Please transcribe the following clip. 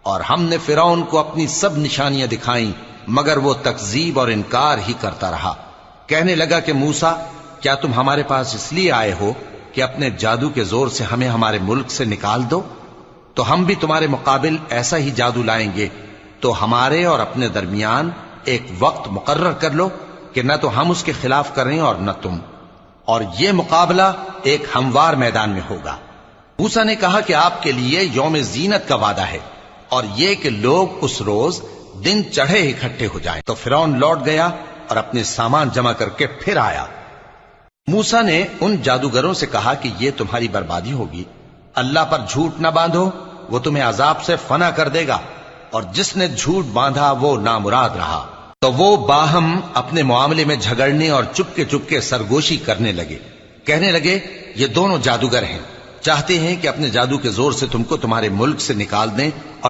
اور ہم نے فرعون کو اپنی سب نشانیاں دکھائیں مگر وہ تکذیب اور انکار ہی کرتا رہا۔ کہنے لگا کہ موسیٰ، کیا تم ہمارے پاس اس لیے آئے ہو کہ اپنے جادو کے زور سے ہمیں ہمارے ملک سے نکال دو؟ تو ہم بھی تمہارے مقابل ایسا ہی جادو لائیں گے، تو ہمارے اور اپنے درمیان ایک وقت مقرر کر لو کہ نہ تو ہم اس کے خلاف کریں اور نہ تم، اور یہ مقابلہ ایک ہموار میدان میں ہوگا۔ موسیٰ نے کہا کہ آپ کے لیے یوم زینت کا وعدہ ہے، اور یہ کہ لوگ اس روز دن چڑھے اکٹھے ہو جائیں۔ تو فرعون لوٹ گیا اور اپنے سامان جمع کر کے پھر آیا۔ موسیٰ نے ان جادوگروں سے کہا کہ یہ تمہاری بربادی ہوگی، اللہ پر جھوٹ نہ باندھو، وہ تمہیں عذاب سے فنا کر دے گا، اور جس نے جھوٹ باندھا وہ نامراد رہا۔ تو وہ باہم اپنے معاملے میں جھگڑنے اور چپ کے سرگوشی کرنے لگے۔ کہنے لگے یہ دونوں جادوگر ہیں، چاہتے ہیں کہ اپنے جادو کے زور سے تم کو تمہارے ملک سے نکال دیں